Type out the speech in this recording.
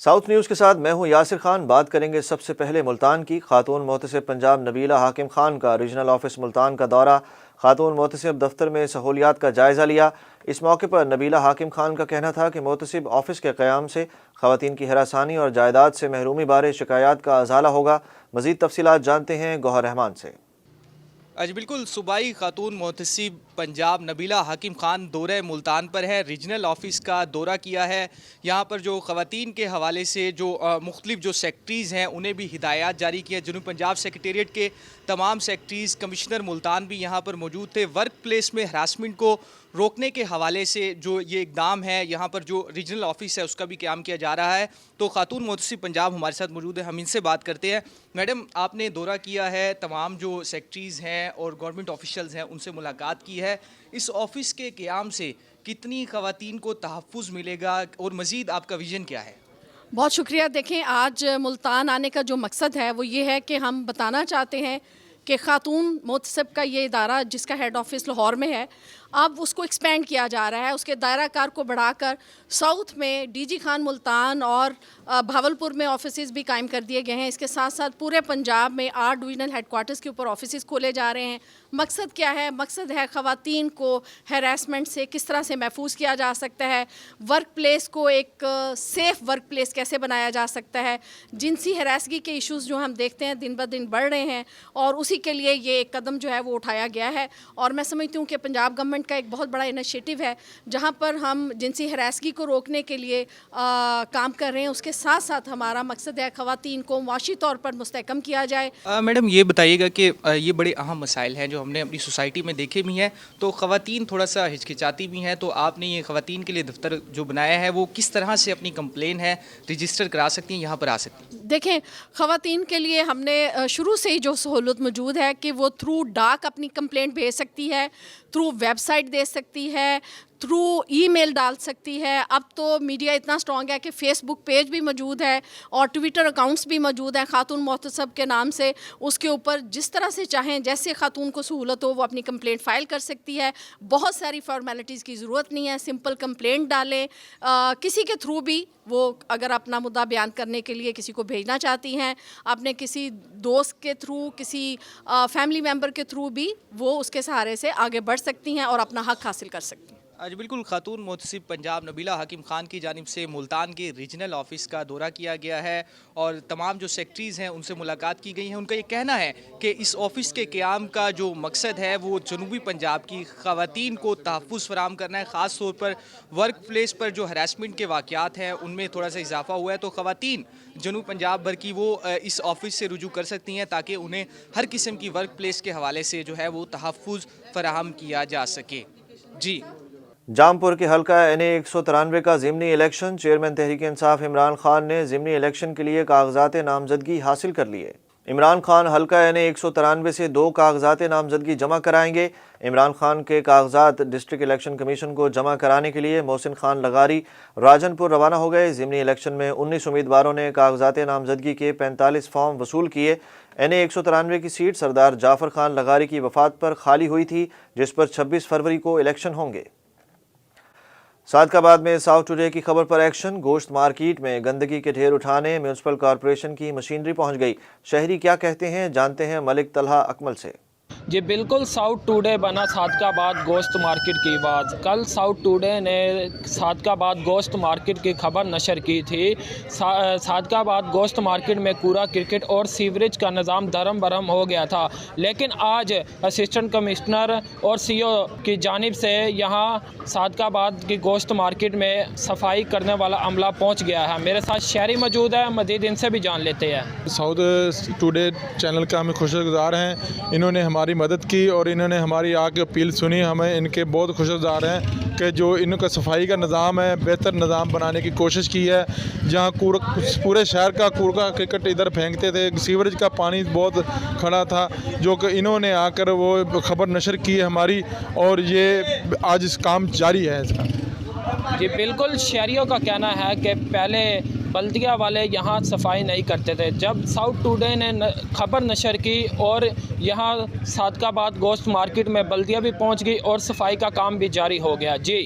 South news کے ساتھ میں ہوں یاسر خان۔ بات کریں گے سب سے پہلے ملتان کی۔ خاتون محتسب پنجاب نبیلہ حاکم خان کا ریجنل آفس ملتان کا دورہ، خاتون محتسب دفتر میں سہولیات کا جائزہ لیا۔ اس موقع پر نبیلہ حاکم خان کا کہنا تھا کہ محتسب آفس کے قیام سے خواتین کی ہراسانی اور جائیداد سے محرومی بارے شکایات کا ازالہ ہوگا۔ مزید تفصیلات جانتے ہیں گوہر رحمان سے۔ جی بالکل، صوبائی خاتون محتسب پنجاب نبیلہ حاکم خان دورہ ملتان پر ہے، ریجنل آفس کا دورہ کیا ہے۔ یہاں پر جو خواتین کے حوالے سے جو مختلف جو سیکٹریز ہیں انہیں بھی ہدایات جاری کی ہیں۔ جنوب پنجاب سیکریٹریٹ کے تمام سیکٹریز، کمشنر ملتان بھی یہاں پر موجود تھے۔ ورک پلیس میں ہراسمنٹ کو روکنے کے حوالے سے جو یہ اقدام ہے، یہاں پر جو ریجنل آفس ہے اس کا بھی قیام کیا جا رہا ہے۔ تو خاتون محتسب پنجاب ہمارے ساتھ موجود ہے، ہم ان سے بات کرتے ہیں۔ میڈم، آپ نے دورہ کیا ہے، تمام جو سیکٹریز ہیں اور گورنمنٹ آفیشلز ہیں ان سے ملاقات کی ہے۔ اس آفس کے قیام سے کتنی خواتین کو تحفظ ملے گا اور مزید آپ کا ویژن کیا ہے؟ بہت شکریہ۔ دیکھیں، آج ملتان آنے کا جو مقصد ہے وہ یہ ہے کہ ہم بتانا چاہتے ہیں کہ خاتون محتسب کا یہ ادارہ جس کا ہیڈ آفس لاہور میں ہے، اب اس کو ایکسپینڈ کیا جا رہا ہے۔ اس کے دائرہ کار کو بڑھا کر ساؤتھ میں ڈی جی خان ملتان اور بھاولپور میں آفیسز بھی قائم کر دیے گئے ہیں۔ اس کے ساتھ ساتھ پورے پنجاب میں 8 ڈویژنل ہیڈ کوارٹرز کے اوپر آفیسز کھولے جا رہے ہیں۔ مقصد کیا ہے؟ مقصد ہے خواتین کو ہیراسمنٹ سے کس طرح سے محفوظ کیا جا سکتا ہے، ورک پلیس کو ایک سیف ورک پلیس کیسے بنایا جا سکتا ہے۔ جنسی ہراسگی کے ایشوز جو ہم دیکھتے ہیں دن بدن بڑھ رہے ہیں، اور اسی کے لیے یہ ایک قدم جو ہے وہ اٹھایا گیا ہے۔ اور میں سمجھتی ہوں کہ پنجاب گورنمنٹ کا ایک بہت بڑا انیشیٹو ہے جہاں پر ہم جنسی ہراسگی کو روکنے کے لیے کام کر رہے ہیں۔ اس کے ساتھ ساتھ ہمارا مقصد ہے خواتین کو معاشی طور پر مستحکم کیا جائے۔ میڈم، یہ بتائیے گا کہ یہ بڑے اہم مسائل ہیں جو ہم نے اپنی سوسائٹی میں دیکھے بھی ہیں، تو خواتین تھوڑا سا ہچکچاتی بھی ہیں، تو آپ نے یہ خواتین کے لیے دفتر جو بنایا ہے وہ کس طرح سے اپنی کمپلین ہے رجسٹر کرا سکتی ہیں، یہاں پر آ سکتی ہیں؟ دیکھیں، خواتین کے لیے ہم نے شروع سے ہی جو سہولت موجود ہے کہ وہ تھرو ڈاک اپنی کمپلینٹ بھیج سکتی ہے، تھرو ویب سائٹ دے سکتی ہے، تھرو ای میل ڈال سکتی ہے۔ اب تو میڈیا اتنا اسٹرانگ ہے کہ فیس بک پیج بھی موجود ہے اور ٹویٹر اکاؤنٹس بھی موجود ہیں خاتون محتسب کے نام سے۔ اس کے اوپر جس طرح سے چاہیں، جیسے خاتون کو سہولت ہو، وہ اپنی کمپلینٹ فائل کر سکتی ہے۔ بہت ساری فارمیلٹیز کی ضرورت نہیں ہے، سمپل کمپلینٹ ڈالیں۔ کسی کے تھرو بھی وہ اگر اپنا مدعا بیان کرنے کے لیے کسی کو بھیجنا چاہتی ہیں، اپنے کسی دوست کے تھرو، کسی فیملی ممبر کے تھرو بھی وہ اس کے سہارے سے آگے بڑھ سکتی ہیں اور اپنا حق حاصل کر سکتی ہیں۔ جی بالکل، خاتون محتسب پنجاب نبیلہ حاکم خان کی جانب سے ملتان کے ریجنل آفس کا دورہ کیا گیا ہے اور تمام جو سیکٹریز ہیں ان سے ملاقات کی گئی ہیں۔ ان کا یہ کہنا ہے کہ اس آفس کے قیام کا جو مقصد ہے وہ جنوبی پنجاب کی خواتین کو تحفظ فراہم کرنا ہے۔ خاص طور پر ورک پلیس پر جو ہراسمنٹ کے واقعات ہیں ان میں تھوڑا سا اضافہ ہوا ہے، تو خواتین جنوب پنجاب بھر کی وہ اس آفس سے رجوع کر سکتی ہیں تاکہ انہیں ہر قسم کی ورک پلیس کے حوالے سے جو ہے وہ تحفظ فراہم کیا جا سکے۔ جی، جام پور کے حلقہ NA 193 کا ضمنی الیکشن، چیئرمین تحریک انصاف عمران خان نے ضمنی الیکشن کے لیے کاغذات نامزدگی حاصل کر لیے۔ عمران خان حلقہ NA 193 سے 2 کاغذات نامزدگی جمع کرائیں گے۔ عمران خان کے کاغذات ڈسٹرکٹ الیکشن کمیشن کو جمع کرانے کے لیے محسن خان لغاری راجن پور روانہ ہو گئے۔ ضمنی الیکشن میں 19 امیدواروں نے کاغذات نامزدگی کے 45 فارم وصول کیے۔ NA 193 کی سیٹ سردار جعفر خان لغاری کی وفات پر خالی ہوئی تھی، جس پر 26 فروری کو الیکشن ہوں گے۔ صادق آباد میں ساؤتھ ٹوڈے کی خبر پر ایکشن، گوشت مارکیٹ میں گندگی کے ڈھیر اٹھانے میونسپل کارپوریشن کی مشینری پہنچ گئی۔ شہری کیا کہتے ہیں، جانتے ہیں ملک طلحہ اکمل سے۔ جی بالکل، ساؤتھ ٹوڈے بنا صادق آباد گوشت مارکیٹ کی آواز۔ کل ساؤتھ ٹوڈے نے صادق آباد گوشت مارکیٹ کی خبر نشر کی تھی۔ صادق آباد گوشت مارکیٹ میں کوڑا کرکٹ اور سیوریج کا نظام دھرم برہم ہو گیا تھا، لیکن آج اسسٹنٹ کمشنر اور CO کی جانب سے یہاں صادق آباد کی گوشت مارکیٹ میں صفائی کرنے والا عملہ پہنچ گیا ہے۔ میرے ساتھ شہری موجود ہے، مزید ان سے بھی جان لیتے ہیں۔ ساؤتھ ٹوڈے چینل کا ہمیں خوشگزار ہیں، انہوں نے ہماری مدد کی اور انہوں نے ہماری آگے اپیل سنی۔ ہمیں ان کے بہت خوشگزار ہیں کہ جو ان کا صفائی کا نظام ہے بہتر نظام بنانے کی کوشش کی ہے۔ جہاں پورے شہر کا کوڑا کرکٹ ادھر پھینکتے تھے، سیوریج کا پانی بہت کھڑا تھا، جو کہ انہوں نے آ کر وہ خبر نشر کی ہے ہماری، اور یہ آج اس کام جاری ہے اس کا۔ جی بالکل، شہریوں کا کہنا ہے کہ پہلے بلدیہ والے یہاں صفائی نہیں کرتے تھے۔ جب ساؤتھ ٹوڈے نے خبر نشر کی اور یہاں صادق آباد گوشت مارکیٹ میں بلدیہ بھی پہنچ گئی اور صفائی کا کام بھی جاری ہو گیا۔ جی